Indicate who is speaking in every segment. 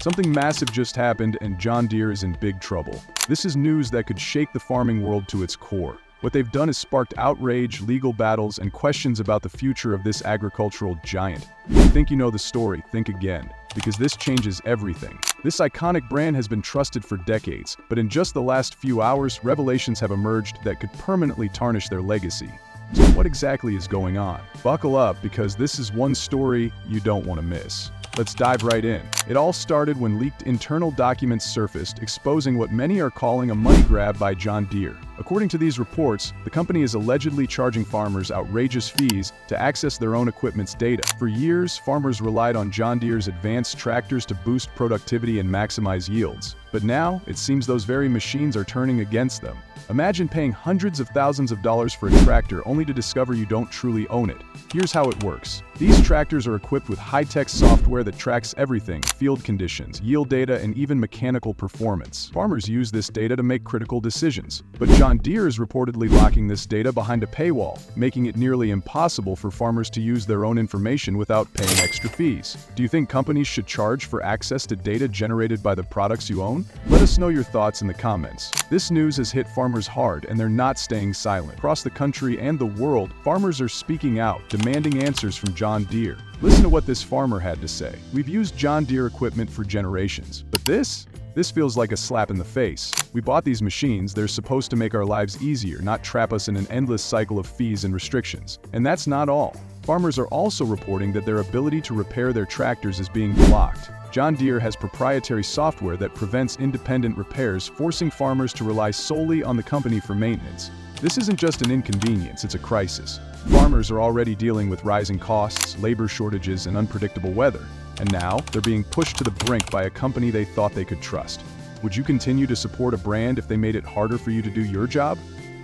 Speaker 1: Something massive just happened and John Deere is in big trouble. This is news that could shake the farming world to its core. What they've done has sparked outrage, legal battles, and questions about the future of this agricultural giant. If you think you know the story, think again, because this changes everything. This iconic brand has been trusted for decades, but in just the last few hours, revelations have emerged that could permanently tarnish their legacy. So what exactly is going on? Buckle up, because this is one story you don't want to miss. Let's dive right in. It all started when leaked internal documents surfaced, exposing what many are calling a money grab by John Deere. According to these reports, the company is allegedly charging farmers outrageous fees to access their own equipment's data. For years, farmers relied on John Deere's advanced tractors to boost productivity and maximize yields. But now, it seems those very machines are turning against them. Imagine paying hundreds of thousands of dollars for a tractor only to discover you don't truly own it. Here's how it works. These tractors are equipped with high-tech software that tracks everything: field conditions, yield data, and even mechanical performance. Farmers use this data to make critical decisions. But John Deere is reportedly locking this data behind a paywall, making it nearly impossible for farmers to use their own information without paying extra fees. Do you think companies should charge for access to data generated by the products you own? Let us know your thoughts in the comments. This news has hit farmers hard, and they're not staying silent. Across the country and the world, farmers are speaking out, demanding answers from John Deere. Listen to what this farmer had to say. "We've used John Deere equipment for generations, but this feels like a slap in the face. We bought these machines, they're supposed to make our lives easier, not trap us in an endless cycle of fees and restrictions." And that's not all. Farmers are also reporting that their ability to repair their tractors is being blocked. John Deere has proprietary software that prevents independent repairs, forcing farmers to rely solely on the company for maintenance. This isn't just an inconvenience, it's a crisis. Farmers are already dealing with rising costs, labor shortages, and unpredictable weather. And now, they're being pushed to the brink by a company they thought they could trust. Would you continue to support a brand if they made it harder for you to do your job?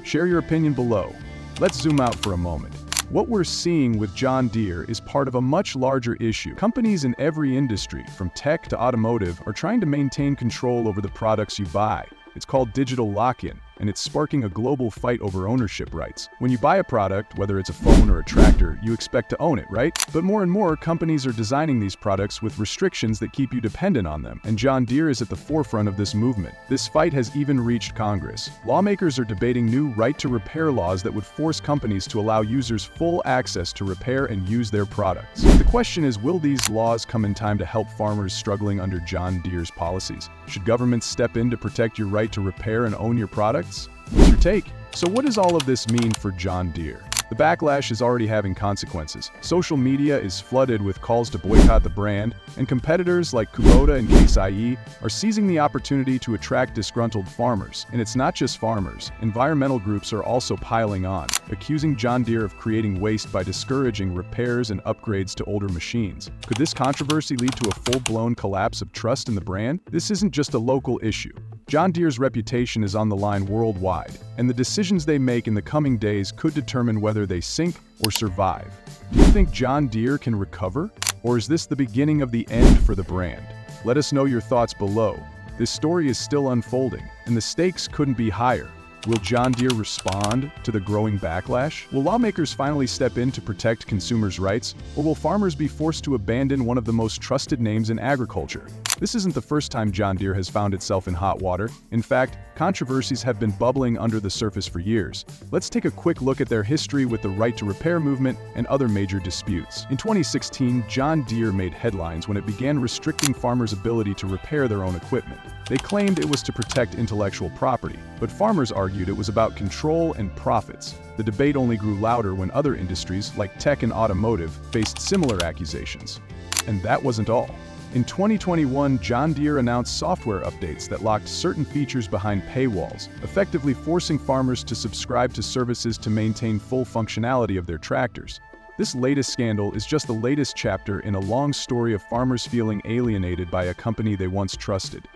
Speaker 1: Share your opinion below. Let's zoom out for a moment. What we're seeing with John Deere is part of a much larger issue. Companies in every industry, from tech to automotive, are trying to maintain control over the products you buy. It's called digital lock-in, and it's sparking a global fight over ownership rights. When you buy a product, whether it's a phone or a tractor, you expect to own it, right? But more and more, companies are designing these products with restrictions that keep you dependent on them, and John Deere is at the forefront of this movement. This fight has even reached Congress. Lawmakers are debating new right-to-repair laws that would force companies to allow users full access to repair and use their products. The question is, will these laws come in time to help farmers struggling under John Deere's policies? Should governments step in to protect your right to repair and own your products? What's your take? So what does all of this mean for John Deere? The backlash is already having consequences. Social media is flooded with calls to boycott the brand, and competitors like Kubota and Case IE are seizing the opportunity to attract disgruntled farmers. And it's not just farmers. Environmental groups are also piling on, accusing John Deere of creating waste by discouraging repairs and upgrades to older machines. Could this controversy lead to a full-blown collapse of trust in the brand? This isn't just a local issue. John Deere's reputation is on the line worldwide, and the decisions they make in the coming days could determine whether they sink or survive. Do you think John Deere can recover? Or is this the beginning of the end for the brand? Let us know your thoughts below. This story is still unfolding, and the stakes couldn't be higher. Will John Deere respond to the growing backlash? Will lawmakers finally step in to protect consumers' rights? Or will farmers be forced to abandon one of the most trusted names in agriculture? This isn't the first time John Deere has found itself in hot water. In fact, controversies have been bubbling under the surface for years. Let's take a quick look at their history with the right-to-repair movement and other major disputes. In 2016, John Deere made headlines when it began restricting farmers' ability to repair their own equipment. They claimed it was to protect intellectual property, but farmers argued it was about control and profits. The debate only grew louder when other industries, like tech and automotive, faced similar accusations. And that wasn't all. In 2021, John Deere announced software updates that locked certain features behind paywalls, effectively forcing farmers to subscribe to services to maintain full functionality of their tractors. This latest scandal is just the latest chapter in a long story of farmers feeling alienated by a company they once trusted.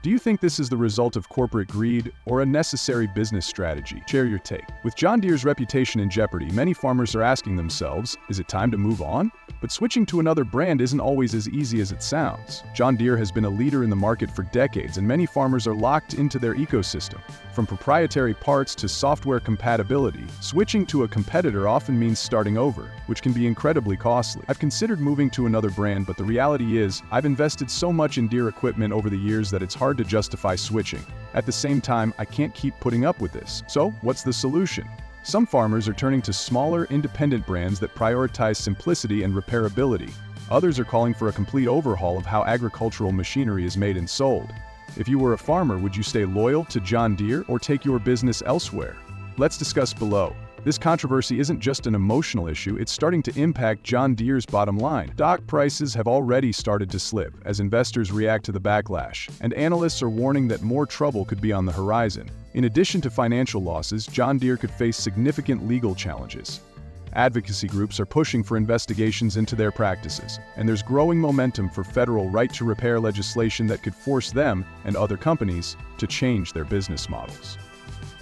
Speaker 1: Do you think this is the result of corporate greed or a necessary business strategy? Share your take. With John Deere's reputation in jeopardy, many farmers are asking themselves, is it time to move on? But switching to another brand isn't always as easy as it sounds. John Deere has been a leader in the market for decades, and many farmers are locked into their ecosystem. From proprietary parts to software compatibility, switching to a competitor often means starting over, which can be incredibly costly. I've considered moving to another brand, but the reality is, I've invested so much in Deere equipment over the years that it's hard to justify switching. At the same time, I can't keep putting up with this. So, what's the solution? Some farmers are turning to smaller, independent brands that prioritize simplicity and repairability. Others are calling for a complete overhaul of how agricultural machinery is made and sold. If you were a farmer, would you stay loyal to John Deere or take your business elsewhere? Let's discuss below. This controversy isn't just an emotional issue, it's starting to impact John Deere's bottom line. Stock prices have already started to slip as investors react to the backlash, and analysts are warning that more trouble could be on the horizon. In addition to financial losses, John Deere could face significant legal challenges. Advocacy groups are pushing for investigations into their practices, and there's growing momentum for federal right-to-repair legislation that could force them and other companies to change their business models.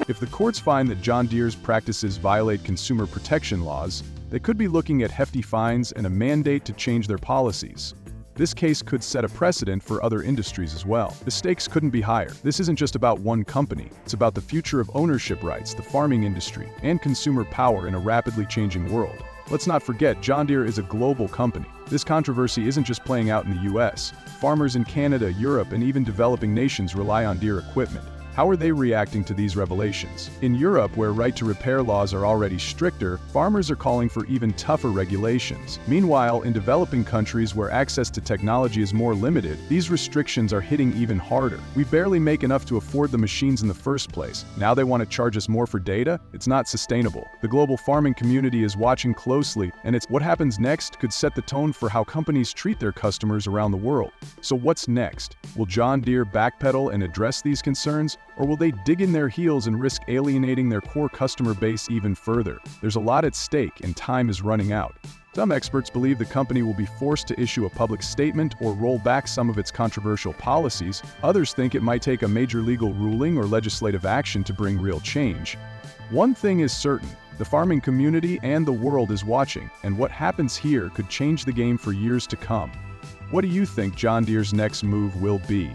Speaker 1: If the courts find that John Deere's practices violate consumer protection laws, they could be looking at hefty fines and a mandate to change their policies. This case could set a precedent for other industries as well. The stakes couldn't be higher. This isn't just about one company. It's about the future of ownership rights, the farming industry, and consumer power in a rapidly changing world. Let's not forget, John Deere is a global company. This controversy isn't just playing out in the US. Farmers in Canada, Europe, and even developing nations rely on Deere equipment. How are they reacting to these revelations? In Europe, where right-to-repair laws are already stricter, farmers are calling for even tougher regulations. Meanwhile, in developing countries where access to technology is more limited, these restrictions are hitting even harder. We barely make enough to afford the machines in the first place. Now they want to charge us more for data? It's not sustainable. The global farming community is watching closely, and what happens next could set the tone for how companies treat their customers around the world. So what's next? Will John Deere backpedal and address these concerns? Or will they dig in their heels and risk alienating their core customer base even further? There's a lot at stake, and time is running out. Some experts believe the company will be forced to issue a public statement or roll back some of its controversial policies. Others think it might take a major legal ruling or legislative action to bring real change. One thing is certain, the farming community and the world is watching, and what happens here could change the game for years to come. What do you think John Deere's next move will be?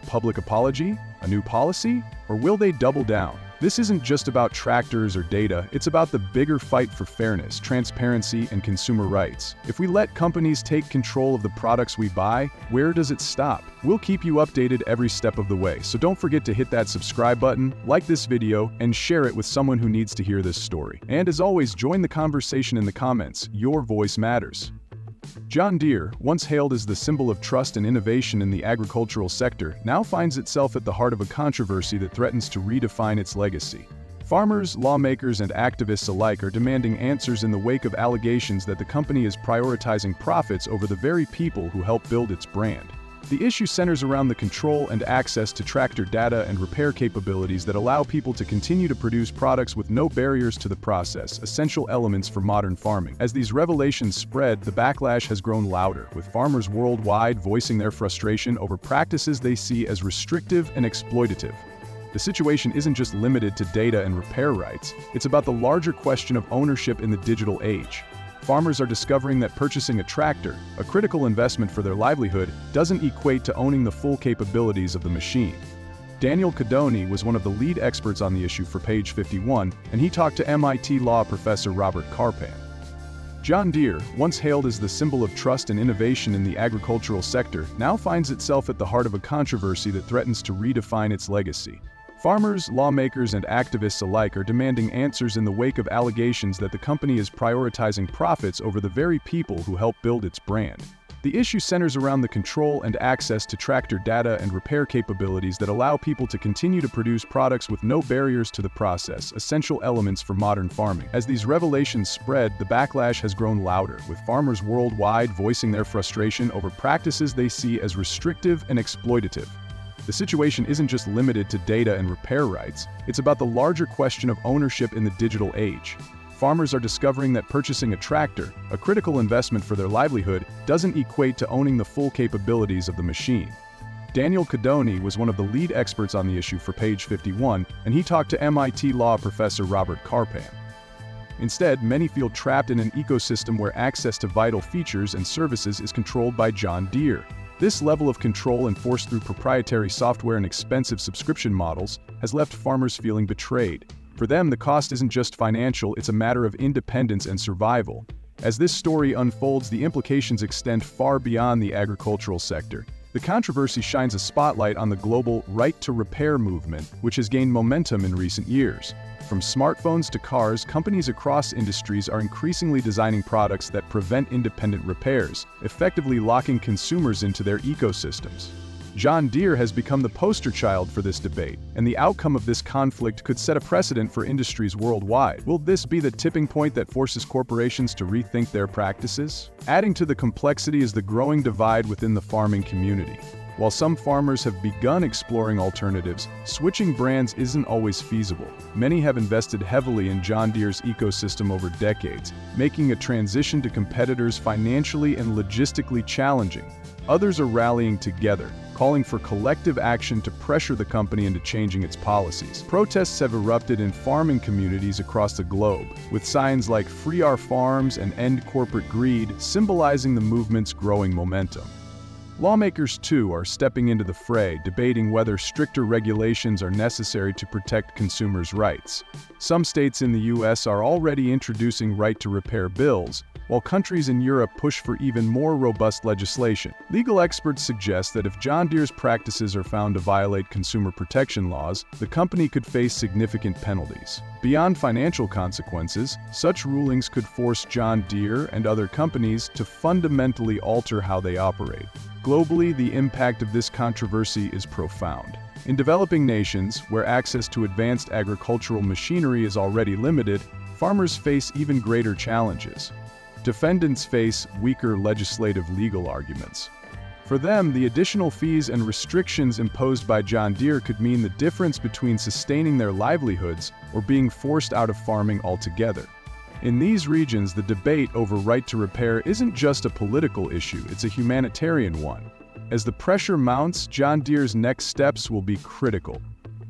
Speaker 1: A public apology? A new policy? Or will they double down? This isn't just about tractors or data, it's about the bigger fight for fairness, transparency, and consumer rights. If we let companies take control of the products we buy, where does it stop? We'll keep you updated every step of the way, so don't forget to hit that subscribe button, like this video, and share it with someone who needs to hear this story. And as always, join the conversation in the comments. Your voice matters. John Deere, once hailed as the symbol of trust and innovation in the agricultural sector, now finds itself at the heart of a controversy that threatens to redefine its legacy. Farmers, lawmakers, and activists alike are demanding answers in the wake of allegations that the company is prioritizing profits over the very people who help build its brand. The issue centers around the control and access to tractor data and repair capabilities that allow people to continue to produce products with no barriers to the process, essential elements for modern farming. As these revelations spread, the backlash has grown louder, with farmers worldwide voicing their frustration over practices they see as restrictive and exploitative. The situation isn't just limited to data and repair rights, it's about the larger question of ownership in the digital age. Farmers are discovering that purchasing a tractor, a critical investment for their livelihood, doesn't equate to owning the full capabilities of the machine. Daniel Cadoni was one of the lead experts on the issue for Page 51, and he talked to MIT law professor Robert Carpan. John Deere, once hailed as the symbol of trust and innovation in the agricultural sector, now finds itself at the heart of a controversy that threatens to redefine its legacy. Farmers, lawmakers, and activists alike are demanding answers in the wake of allegations that the company is prioritizing profits over the very people who help build its brand. The issue centers around the control and access to tractor data and repair capabilities that allow people to continue to produce products with no barriers to the process, essential elements for modern farming. As these revelations spread, the backlash has grown louder, with farmers worldwide voicing their frustration over practices they see as restrictive and exploitative. The situation isn't just limited to data and repair rights, it's about the larger question of ownership in the digital age. Farmers are discovering that purchasing a tractor, a critical investment for their livelihood, doesn't equate to owning the full capabilities of the machine. Daniel Cadoni was one of the lead experts on the issue for Page 51, and he talked to MIT law professor Robert Karpan. Instead, many feel trapped in an ecosystem where access to vital features and services is controlled by John Deere. This level of control enforced through proprietary software and expensive subscription models has left farmers feeling betrayed. For them, the cost isn't just financial, it's a matter of independence and survival. As this story unfolds, the implications extend far beyond the agricultural sector. The controversy shines a spotlight on the global right-to-repair movement, which has gained momentum in recent years. From smartphones to cars, companies across industries are increasingly designing products that prevent independent repairs, effectively locking consumers into their ecosystems. John Deere has become the poster child for this debate, and the outcome of this conflict could set a precedent for industries worldwide. Will this be the tipping point that forces corporations to rethink their practices? Adding to the complexity is the growing divide within the farming community. While some farmers have begun exploring alternatives, switching brands isn't always feasible. Many have invested heavily in John Deere's ecosystem over decades, making a transition to competitors financially and logistically challenging. Others are rallying together, calling for collective action to pressure the company into changing its policies. Protests have erupted in farming communities across the globe, with signs like "Free Our Farms" and "End Corporate Greed" symbolizing the movement's growing momentum. Lawmakers, too, are stepping into the fray, debating whether stricter regulations are necessary to protect consumers' rights. Some states in the U.S. are already introducing right-to-repair bills, while countries in Europe push for even more robust legislation. Legal experts suggest that if John Deere's practices are found to violate consumer protection laws, the company could face significant penalties. Beyond financial consequences, such rulings could force John Deere and other companies to fundamentally alter how they operate. Globally, the impact of this controversy is profound. In developing nations, where access to advanced agricultural machinery is already limited, farmers face even greater challenges. Defendants face weaker legislative legal arguments. For them, the additional fees and restrictions imposed by John Deere could mean the difference between sustaining their livelihoods or being forced out of farming altogether. In these regions, the debate over right to repair isn't just a political issue, it's a humanitarian one. As the pressure mounts, John Deere's next steps will be critical.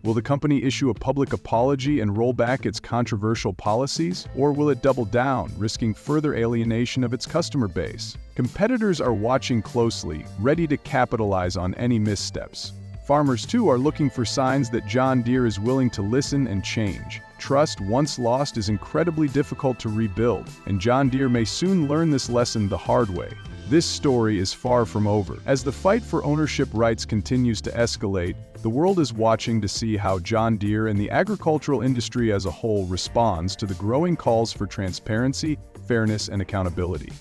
Speaker 1: Will the company issue a public apology and roll back its controversial policies, or will it double down, risking further alienation of its customer base? Competitors are watching closely, ready to capitalize on any missteps. Farmers, too, are looking for signs that John Deere is willing to listen and change. Trust, once lost, is incredibly difficult to rebuild, and John Deere may soon learn this lesson the hard way. This story is far from over. As the fight for ownership rights continues to escalate, the world is watching to see how John Deere and the agricultural industry as a whole responds to the growing calls for transparency, fairness, and accountability.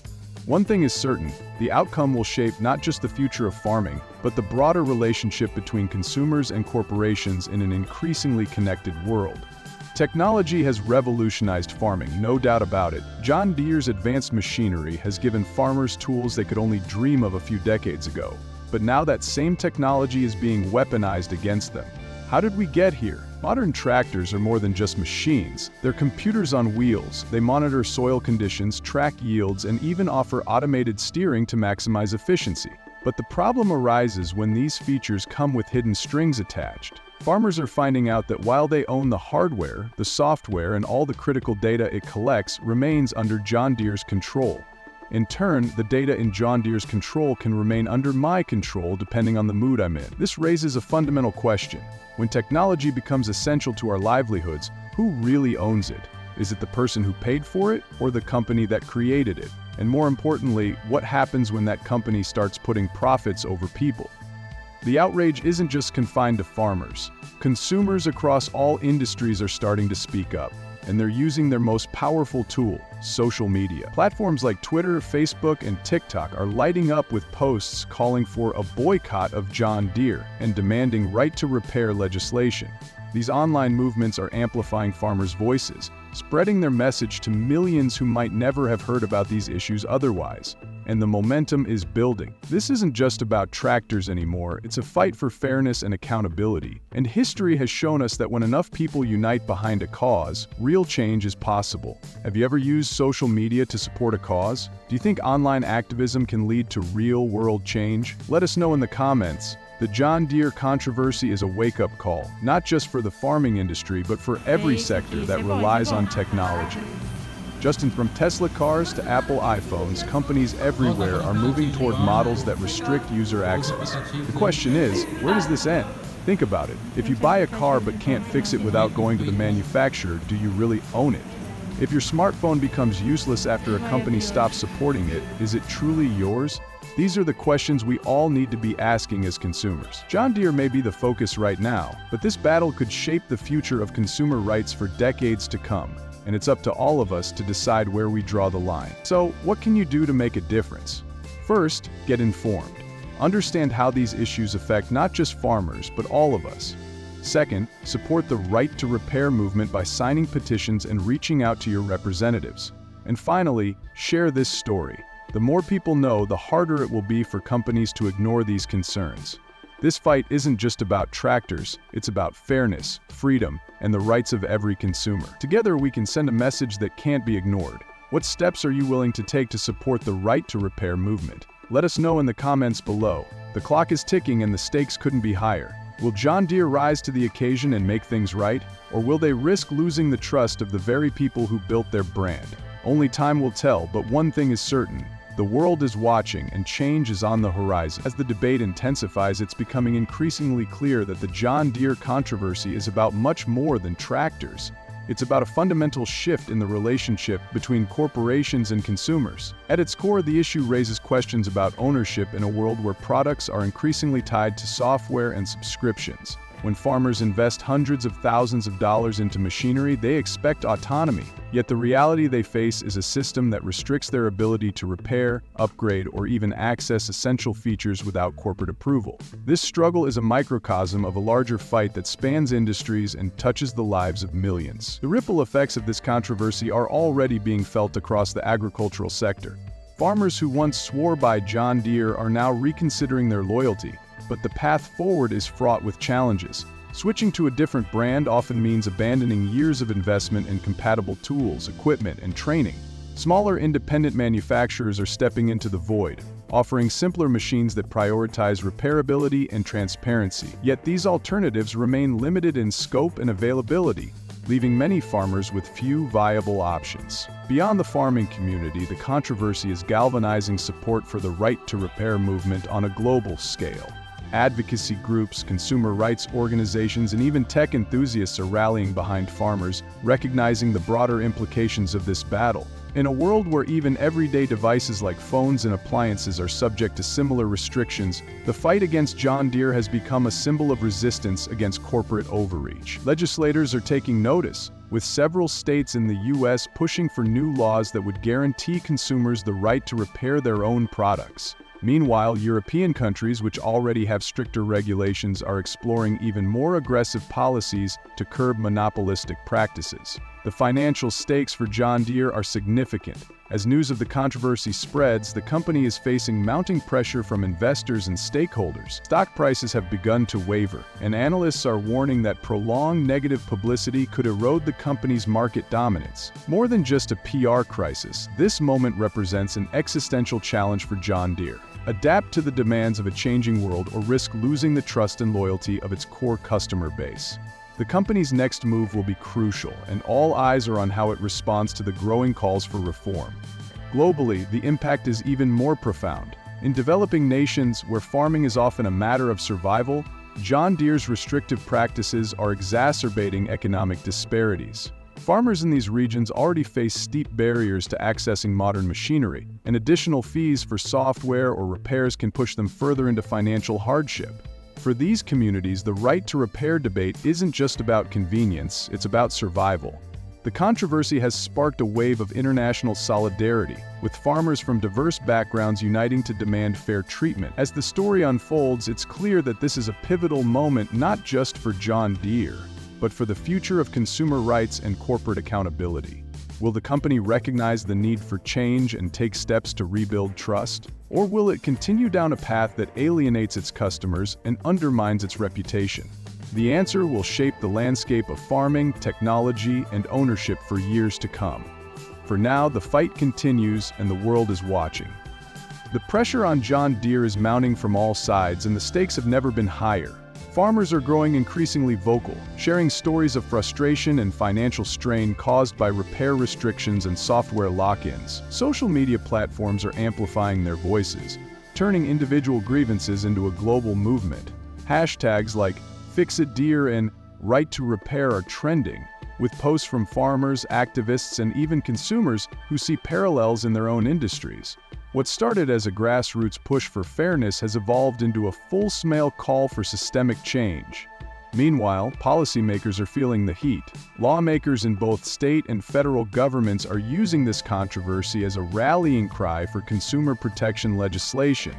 Speaker 1: One thing is certain, the outcome will shape not just the future of farming, but the broader relationship between consumers and corporations in an increasingly connected world. Technology has revolutionized farming, no doubt about it. John Deere's advanced machinery has given farmers tools they could only dream of a few decades ago. But now that same technology is being weaponized against them. How did we get here? Modern tractors are more than just machines. They're computers on wheels. They monitor soil conditions, track yields, and even offer automated steering to maximize efficiency. But the problem arises when these features come with hidden strings attached. Farmers are finding out that while they own the hardware, the software, and all the critical data it collects remains under John Deere's control. In turn, the data in John Deere's control can remain under my control depending on the mood I'm in. This raises a fundamental question. When technology becomes essential to our livelihoods, who really owns it? Is it the person who paid for it, or the company that created it? And more importantly, what happens when that company starts putting profits over people? The outrage isn't just confined to farmers. Consumers across all industries are starting to speak up, and they're using their most powerful tool, social media. Platforms like Twitter, Facebook, and TikTok are lighting up with posts calling for a boycott of John Deere and demanding right-to-repair legislation. These online movements are amplifying farmers' voices, spreading their message to millions who might never have heard about these issues otherwise. And the momentum is building. This isn't just about tractors anymore, it's a fight for fairness and accountability. And history has shown us that when enough people unite behind a cause, real change is possible. Have you ever used social media to support a cause? Do you think online activism can lead to real-world change? Let us know in the comments. The John Deere controversy is a wake-up call, not just for the farming industry, but for every sector that relies on technology. Justin, from Tesla cars to Apple iPhones, companies everywhere are moving toward models that restrict user access. The question is, where does this end? Think about it. If you buy a car but can't fix it without going to the manufacturer, do you really own it? If your smartphone becomes useless after a company stops supporting it, is it truly yours? These are the questions we all need to be asking as consumers. John Deere may be the focus right now, but this battle could shape the future of consumer rights for decades to come, and it's up to all of us to decide where we draw the line. So, what can you do to make a difference? First, get informed. Understand how these issues affect not just farmers, but all of us. Second, support the right to repair movement by signing petitions and reaching out to your representatives. And finally, share this story. The more people know, the harder it will be for companies to ignore these concerns. This fight isn't just about tractors, it's about fairness, freedom, and the rights of every consumer. Together we can send a message that can't be ignored. What steps are you willing to take to support the right to repair movement? Let us know in the comments below. The clock is ticking and the stakes couldn't be higher. Will John Deere rise to the occasion and make things right? Or will they risk losing the trust of the very people who built their brand? Only time will tell, but one thing is certain. The world is watching and change is on the horizon. As the debate intensifies, it's becoming increasingly clear that the John Deere controversy is about much more than tractors. It's about a fundamental shift in the relationship between corporations and consumers. At its core, the issue raises questions about ownership in a world where products are increasingly tied to software and subscriptions. When farmers invest hundreds of thousands of dollars into machinery, they expect autonomy. Yet the reality they face is a system that restricts their ability to repair, upgrade, or even access essential features without corporate approval. This struggle is a microcosm of a larger fight that spans industries and touches the lives of millions. The ripple effects of this controversy are already being felt across the agricultural sector. Farmers who once swore by John Deere are now reconsidering their loyalty, but the path forward is fraught with challenges. Switching to a different brand often means abandoning years of investment in compatible tools, equipment, and training. Smaller independent manufacturers are stepping into the void, offering simpler machines that prioritize repairability and transparency. Yet these alternatives remain limited in scope and availability, leaving many farmers with few viable options. Beyond the farming community, the controversy is galvanizing support for the right to repair movement on a global scale. Advocacy groups, consumer rights organizations, and even tech enthusiasts are rallying behind farmers, recognizing the broader implications of this battle. In a world where even everyday devices like phones and appliances are subject to similar restrictions, the fight against John Deere has become a symbol of resistance against corporate overreach. Legislators are taking notice, with several states in the U.S. pushing for new laws that would guarantee consumers the right to repair their own products. Meanwhile, European countries, which already have stricter regulations, are exploring even more aggressive policies to curb monopolistic practices. The financial stakes for John Deere are significant. As news of the controversy spreads, the company is facing mounting pressure from investors and stakeholders. Stock prices have begun to waver, and analysts are warning that prolonged negative publicity could erode the company's market dominance. More than just a PR crisis, this moment represents an existential challenge for John Deere. Adapt to the demands of a changing world or risk losing the trust and loyalty of its core customer base. The company's next move will be crucial, and all eyes are on how it responds to the growing calls for reform. Globally, the impact is even more profound. In developing nations, where farming is often a matter of survival, John Deere's restrictive practices are exacerbating economic disparities. Farmers in these regions already face steep barriers to accessing modern machinery, and additional fees for software or repairs can push them further into financial hardship. For these communities, the right to repair debate isn't just about convenience, it's about survival. The controversy has sparked a wave of international solidarity, with farmers from diverse backgrounds uniting to demand fair treatment. As the story unfolds, it's clear that this is a pivotal moment not just for John Deere, but for the future of consumer rights and corporate accountability. Will the company recognize the need for change and take steps to rebuild trust? Or will it continue down a path that alienates its customers and undermines its reputation? The answer will shape the landscape of farming, technology, and ownership for years to come. For now, the fight continues and the world is watching. The pressure on John Deere is mounting from all sides, and the stakes have never been higher. Farmers are growing increasingly vocal, sharing stories of frustration and financial strain caused by repair restrictions and software lock-ins. Social media platforms are amplifying their voices, turning individual grievances into a global movement. Hashtags like #FixItDeere and Right to Repair are trending, with posts from farmers, activists, and even consumers who see parallels in their own industries. What started as a grassroots push for fairness has evolved into a full-scale call for systemic change. Meanwhile, policymakers are feeling the heat. Lawmakers in both state and federal governments are using this controversy as a rallying cry for consumer protection legislation.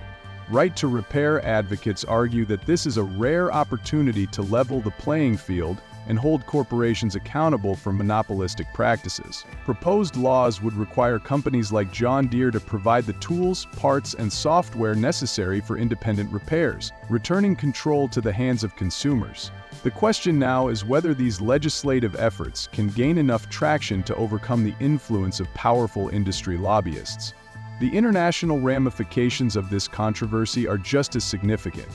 Speaker 1: Right to Repair advocates argue that this is a rare opportunity to level the playing field and hold corporations accountable for monopolistic practices. Proposed laws would require companies like John Deere to provide the tools, parts, and software necessary for independent repairs, returning control to the hands of consumers. The question now is whether these legislative efforts can gain enough traction to overcome the influence of powerful industry lobbyists. The international ramifications of this controversy are just as significant.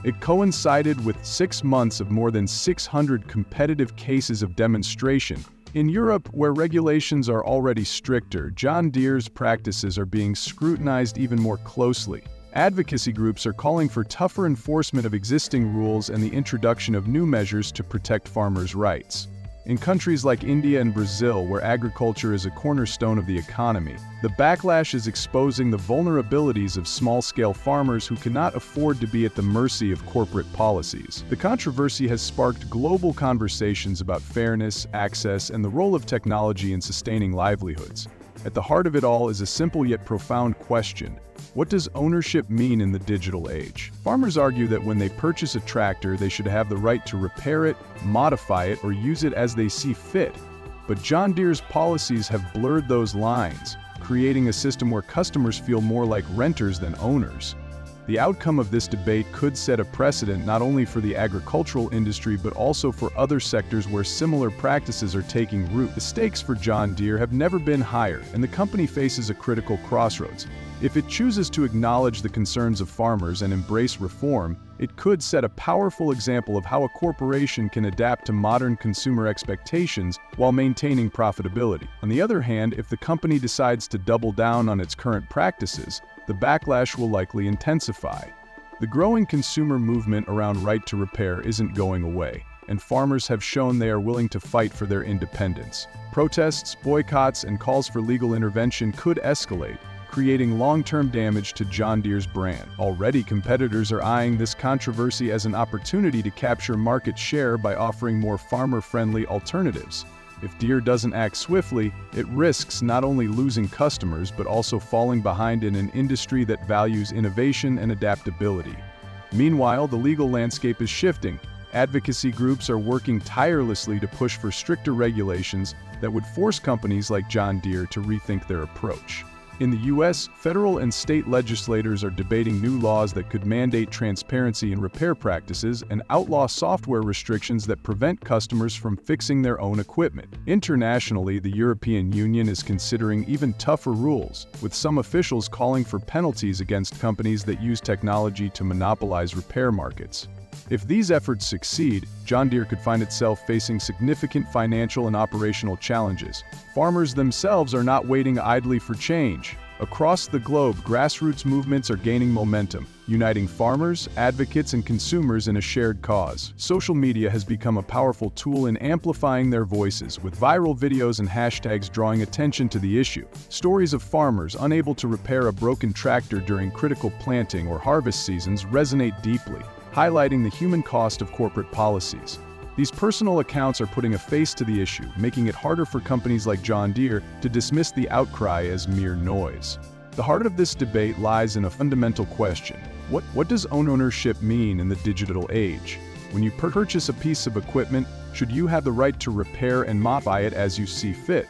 Speaker 1: It coincided with 6 months of more than 600 competitive cases of demonstration. In Europe, where regulations are already stricter, John Deere's practices are being scrutinized even more closely. Advocacy groups are calling for tougher enforcement of existing rules and the introduction of new measures to protect farmers' rights. In countries like India and Brazil, where agriculture is a cornerstone of the economy, the backlash is exposing the vulnerabilities of small-scale farmers who cannot afford to be at the mercy of corporate policies. The controversy has sparked global conversations about fairness, access, and the role of technology in sustaining livelihoods. At the heart of it all is a simple yet profound question: what does ownership mean in the digital age? Farmers argue that when they purchase a tractor, they should have the right to repair it, modify it, or use it as they see fit. But John Deere's policies have blurred those lines, creating a system where customers feel more like renters than owners. The outcome of this debate could set a precedent not only for the agricultural industry but also for other sectors where similar practices are taking root. The stakes for John Deere have never been higher, and the company faces a critical crossroads. If it chooses to acknowledge the concerns of farmers and embrace reform, it could set a powerful example of how a corporation can adapt to modern consumer expectations while maintaining profitability. On the other hand, if the company decides to double down on its current practices, the backlash will likely intensify. The growing consumer movement around right to repair isn't going away, and farmers have shown they are willing to fight for their independence. Protests, boycotts, and calls for legal intervention could escalate, creating long-term damage to John Deere's brand. Already, competitors are eyeing this controversy as an opportunity to capture market share by offering more farmer-friendly alternatives. If Deere doesn't act swiftly, it risks not only losing customers but also falling behind in an industry that values innovation and adaptability. Meanwhile, the legal landscape is shifting. Advocacy groups are working tirelessly to push for stricter regulations that would force companies like John Deere to rethink their approach. In the U.S., federal and state legislators are debating new laws that could mandate transparency in repair practices and outlaw software restrictions that prevent customers from fixing their own equipment. Internationally, the European Union is considering even tougher rules, with some officials calling for penalties against companies that use technology to monopolize repair markets. If these efforts succeed, John Deere could find itself facing significant financial and operational challenges. Farmers themselves are not waiting idly for change. Across the globe, grassroots movements are gaining momentum, uniting farmers, advocates, and consumers in a shared cause. Social media has become a powerful tool in amplifying their voices, with viral videos and hashtags drawing attention to the issue. Stories of farmers unable to repair a broken tractor during critical planting or harvest seasons resonate deeply, highlighting the human cost of corporate policies. These personal accounts are putting a face to the issue, making it harder for companies like John Deere to dismiss the outcry as mere noise. The heart of this debate lies in a fundamental question: what does ownership mean in the digital age? When you purchase a piece of equipment, should you have the right to repair and modify it as you see fit?